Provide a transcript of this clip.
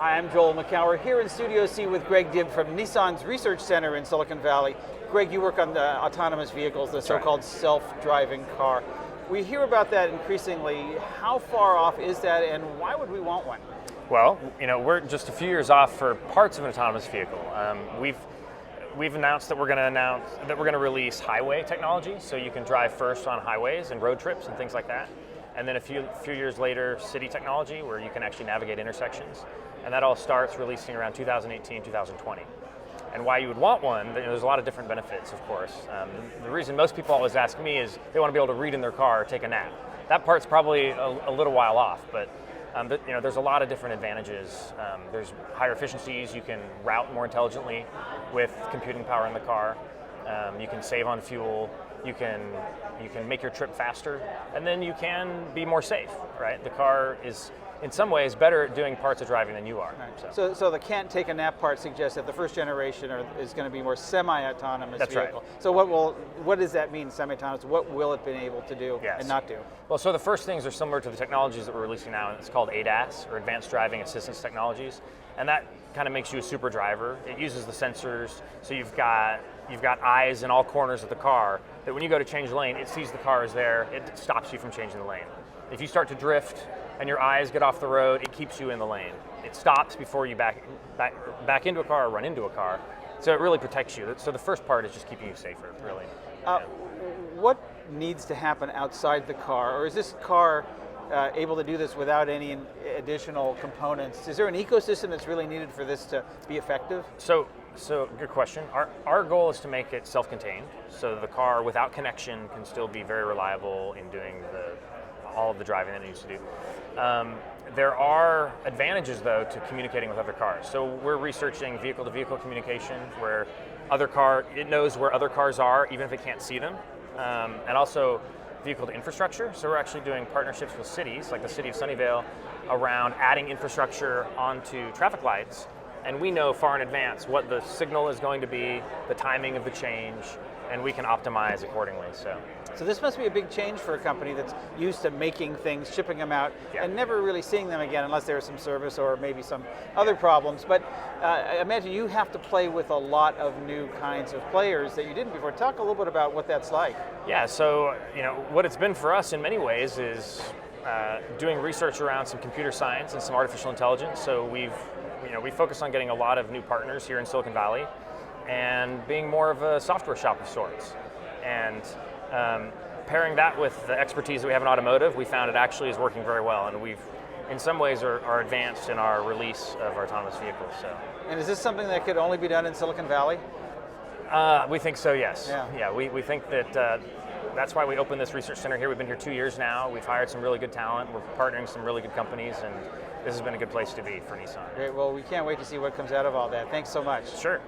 Hi, I'm Joel McCower here in Studio C with Greg Dibb from Nissan's Research Center in Silicon Valley. Greg, you work on the autonomous vehicles, the so-called self-driving car. We hear about that increasingly. How far off is that, and why would we want one? Well, we're just a few years off for parts of an autonomous vehicle. We've announced that we're going to release highway technology, so you can drive first on highways and road trips and things like that. And then a few years later, city technology, where you can actually navigate intersections. And that all starts releasing around 2018, 2020. And why you would want one, there's a lot of different benefits, of course. The reason most people always ask me is they want to be able to read in their car or take a nap. That part's probably a little while off, but there's a lot of different advantages. There's higher efficiencies. You can route more intelligently with computing power in the car. You can save on fuel. You can make your trip faster, and then you can be more safe, right? The car is, in some ways, better at doing parts of driving than you are. Right. So the can't take a nap part suggests that the first generation is going to be more semi-autonomous vehicle. Right. So what does that mean, semi-autonomous? What will it be able to do and not do? Well, so the first things are similar to the technologies that we're releasing now, and it's called ADAS, or Advanced Driving Assistance Technologies, and that kind of makes you a super driver. It uses the sensors, so you've got eyes in all corners of the car, that when you go to change lane, it sees the car is there, it stops you from changing the lane. If you start to drift and your eyes get off the road, it keeps you in the lane. It stops before you back into a car or run into a car, so it really protects you. So the first part is just keeping you safer, really. What needs to happen outside the car, or is this car able to do this without any additional components? Is there an ecosystem that's really needed for this to be effective? So good question. Our goal is to make it self-contained, so the car without connection can still be very reliable in doing all of the driving that it needs to do. There are advantages, though, to communicating with other cars. So we're researching vehicle-to-vehicle communication, where it knows where other cars are, even if it can't see them, and also vehicle to infrastructure. So we're actually doing partnerships with cities, like the city of Sunnyvale, around adding infrastructure onto traffic lights. And we know far in advance what the signal is going to be, the timing of the change, and we can optimize accordingly. So this must be a big change for a company that's used to making things, shipping them out, and never really seeing them again unless there's some service or maybe some other problems. But I imagine you have to play with a lot of new kinds of players that you didn't before. Talk a little bit about what that's like. Yeah, so what it's been for us in many ways is doing research around some computer science and some artificial intelligence. So we focus on getting a lot of new partners here in Silicon Valley and being more of a software shop of sorts. And pairing that with the expertise that we have in automotive, we found it actually is working very well, and we've, in some ways, are advanced in our release of our autonomous vehicles. So. And is this something that could only be done in Silicon Valley? We think so, yes. Yeah, we think that that's why we opened this research center here. We've been here 2 years now. We've hired some really good talent. We're partnering with some really good companies, and this has been a good place to be for Nissan. Great. Well, we can't wait to see what comes out of all that. Thanks so much. Sure.